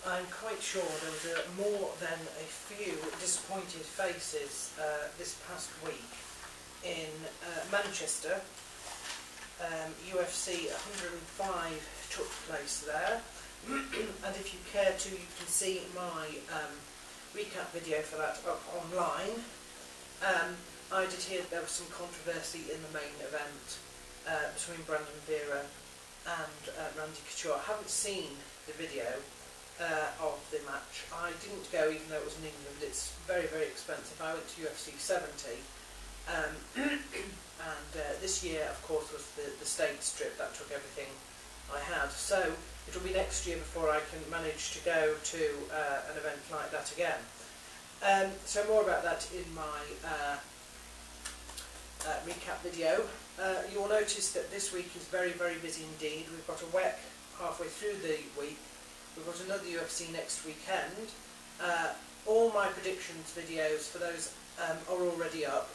I'm quite sure there was more than a few disappointed faces this past week in Manchester. UFC 105 took place there, and if you care to, you can see my recap video for that up online. I did hear there was some controversy in the main event between Brandon Vera and Randy Couture. I haven't seen the video of the match. I didn't go even though it was in England. It's very, very expensive. I went to UFC 70 and this year of course was the States trip that took everything I had, so it'll be next year before I can manage to go to an event like that again. So more about that in my recap video. You will notice that this week is very, very busy indeed. We've got a WEC halfway through the week. We've got another UFC next weekend. All my predictions videos for those are already up.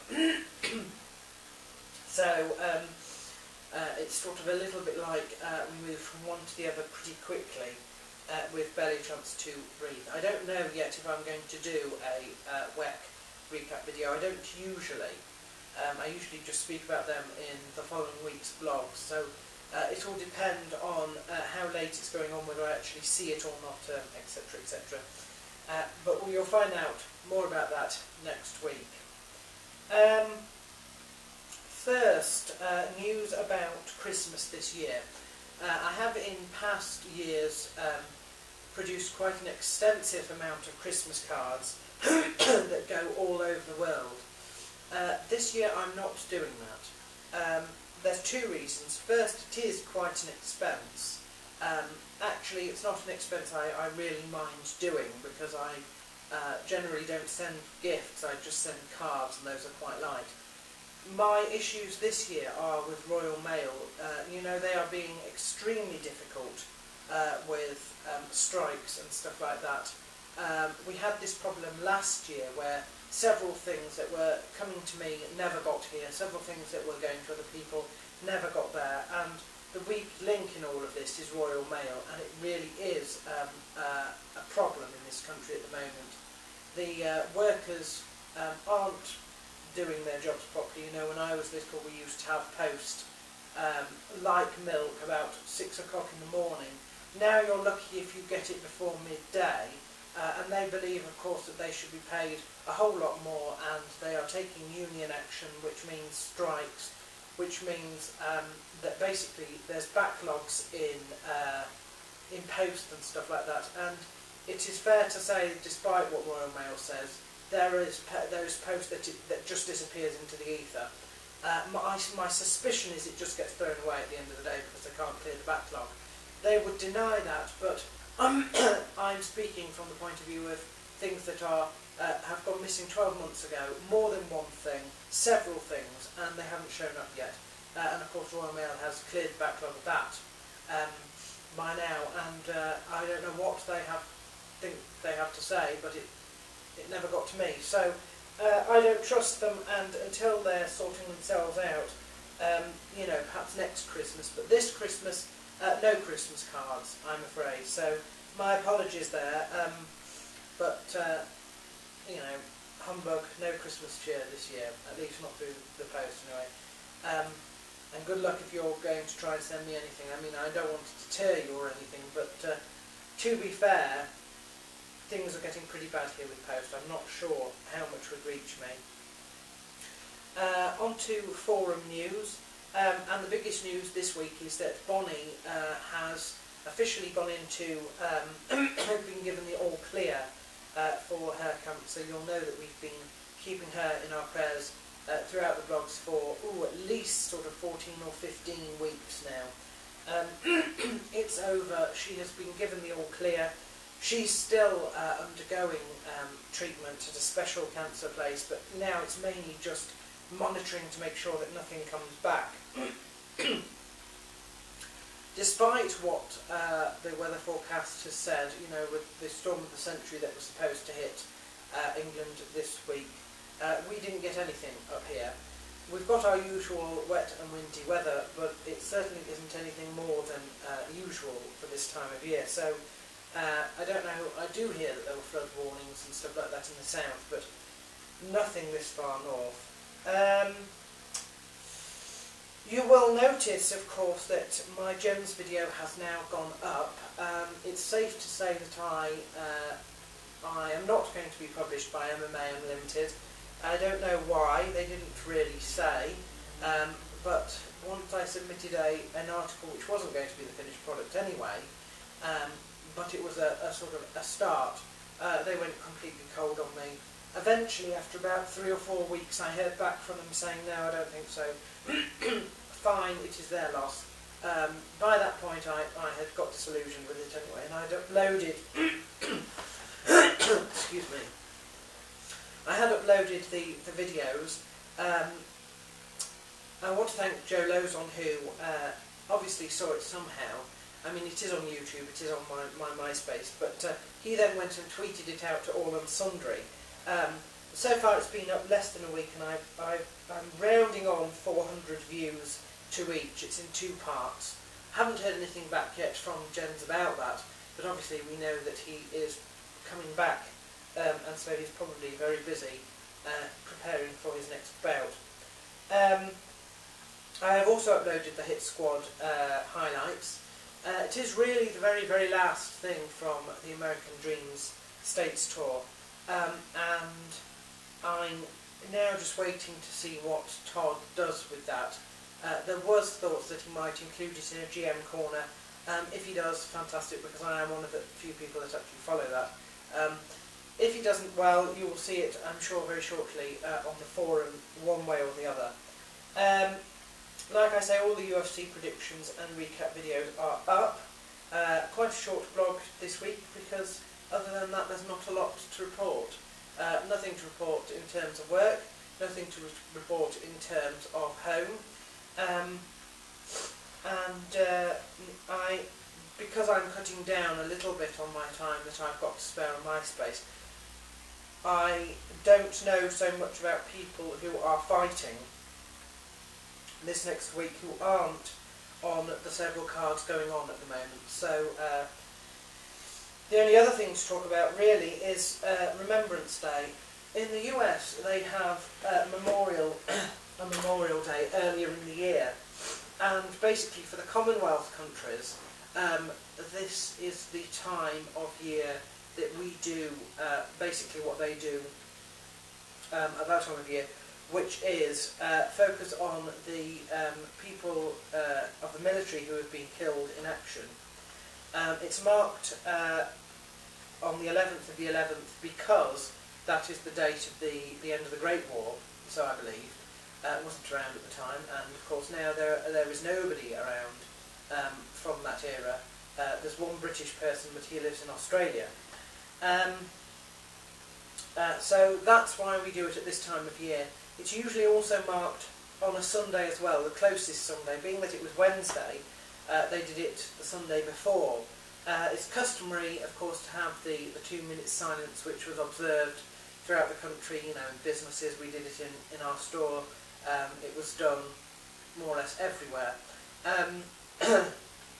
So it's sort of a little bit like we move from one to the other pretty quickly with barely a chance to breathe. I don't know yet if I'm going to do a WEC recap video. I don't usually. I usually just speak about them in the following week's vlogs. So it will depend on how late it's going on, whether I actually see it or not, etc, etc. But you'll find out more about that next week. First, news about Christmas this year. I have in past years produced quite an extensive amount of Christmas cards that go all over the world. This year I'm not doing that. There's two reasons. First, it is quite an expense. Actually, it's not an expense I really mind doing, because I generally don't send gifts, I just send cards, and those are quite light. My issues this year are with Royal Mail. You know, they are being extremely difficult with strikes and stuff like that. We had this problem last year where several things that were coming to me never got here, several things that were going to other people never got there, and the weak link in all of this is Royal Mail, and it really is a problem in this country at the moment. The workers aren't doing their jobs properly. You know, when I was little we used to have post like milk about 6 o'clock in the morning. Now you're lucky if you get it before midday, and they believe of course that they should be paid a whole lot more, and they are taking union action, which means strikes, which means that basically there's backlogs in post and stuff like that. And it is fair to say, despite what Royal Mail says, there is post that just disappears into the ether. My suspicion is it just gets thrown away at the end of the day because they can't clear the backlog. They would deny that, but I'm speaking from the point of view of things that are have gone missing 12 months ago, more than one thing, several things, and they haven't shown up yet. And of course Royal Mail has cleared the backlog of that by now, and I don't know what they think they have to say, but it never got to me. So I don't trust them, and until they're sorting themselves out, you know, perhaps next Christmas, but this Christmas, no Christmas cards, I'm afraid. So my apologies there, but you know, humbug, no Christmas cheer this year, at least not through the post anyway. And good luck if you're going to try and send me anything. I mean, I don't want to deter you or anything, but to be fair, things are getting pretty bad here with post. I'm not sure how much would reach me. On to forum news, and the biggest news this week is that Bonnie has officially gone into been given the all clear for her cancer. You'll know that we've been keeping her in our prayers throughout the blogs for at least sort of 14 or 15 weeks now. It's over. She has been given the all clear. She's still undergoing treatment at a special cancer place, but now it's mainly just monitoring to make sure that nothing comes back. Despite what the weather forecast has said, you know, with the storm of the century that was supposed to hit England this week, we didn't get anything up here. We've got our usual wet and windy weather, but it certainly isn't anything more than usual for this time of year. So I don't know, I do hear that there were flood warnings and stuff like that in the south, but nothing this far north. You will notice, of course, that my Gems video has now gone up. It's safe to say that I am not going to be published by MMA Unlimited. I don't know why, they didn't really say, but once I submitted an article which wasn't going to be the finished product anyway, but it was a sort of a start, they went completely cold on me. Eventually, after about 3 or 4 weeks, I heard back from them saying, no, I don't think so. Fine, it is their loss. By that point, I had got disillusioned with it anyway, and I'd uploaded... excuse me. I had uploaded the videos. I want to thank Joe Lozon, who obviously saw it somehow. I mean, it is on YouTube, it is on my MySpace, but he then went and tweeted it out to all and sundry. So far it's been up less than a week, and I'm rounding on 400 views to each. It's in 2 parts. Haven't heard anything back yet from Jens about that, but obviously we know that he is coming back, and so he's probably very busy preparing for his next bout. I have also uploaded the Hit Squad highlights. It is really the very, very last thing from the American Dreams States tour, and I'm now just waiting to see what Todd does with that. There was thoughts that he might include it in a GM corner. If he does, fantastic, because I am one of the few people that actually follow that. If he doesn't, well, you will see it, I'm sure, very shortly on the forum, one way or the other. Like I say, all the UFC predictions and recap videos are up. Quite a short blog this week, because other than that there's not a lot to report. Nothing to report in terms of work, nothing to report in terms of home. Because I'm cutting down a little bit on my time that I've got to spare on MySpace, I don't know so much about people who are fighting this next week who aren't on the several cards going on at the moment. So the only other thing to talk about really is Remembrance Day. In the US they have a Memorial Day earlier in the year, and basically for the Commonwealth countries this is the time of year that we do basically what they do at that time of year, which is focus on the people of the military who have been killed in action. It's marked on the 11th of the 11th because that is the date of the end of the Great War, so I believe. It wasn't around at the time, and of course now there is nobody around from that era. There's one British person, but he lives in Australia. So that's why we do it at this time of year. It's usually also marked on a Sunday as well, the closest Sunday, being that it was Wednesday, they did it the Sunday before. It's customary, of course, to have the 2-minute silence, which was observed throughout the country. You know, in businesses, we did it in our store. It was done more or less everywhere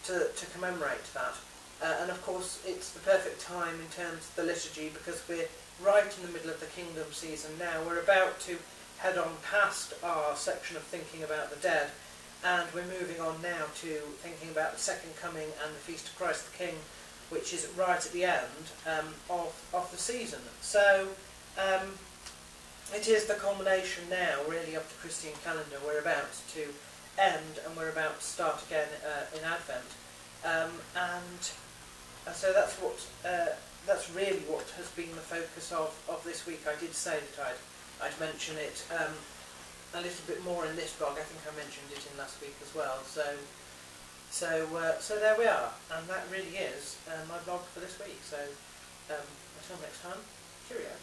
to commemorate that. And of course, it's the perfect time in terms of the liturgy, because we're right in the middle of the Kingdom season now. We're about to head on past our section of thinking about the dead, and we're moving on now to thinking about the Second Coming and the Feast of Christ the King, which is right at the end of the season. So it is the culmination now, really, of the Christian calendar. We're about to end, and we're about to start again in Advent, and so that's really what has been the focus of this week. I did say that I'd mention it a little bit more in this blog. I think I mentioned it in last week as well. So there we are, and that really is my blog for this week. So until next time, cheerio.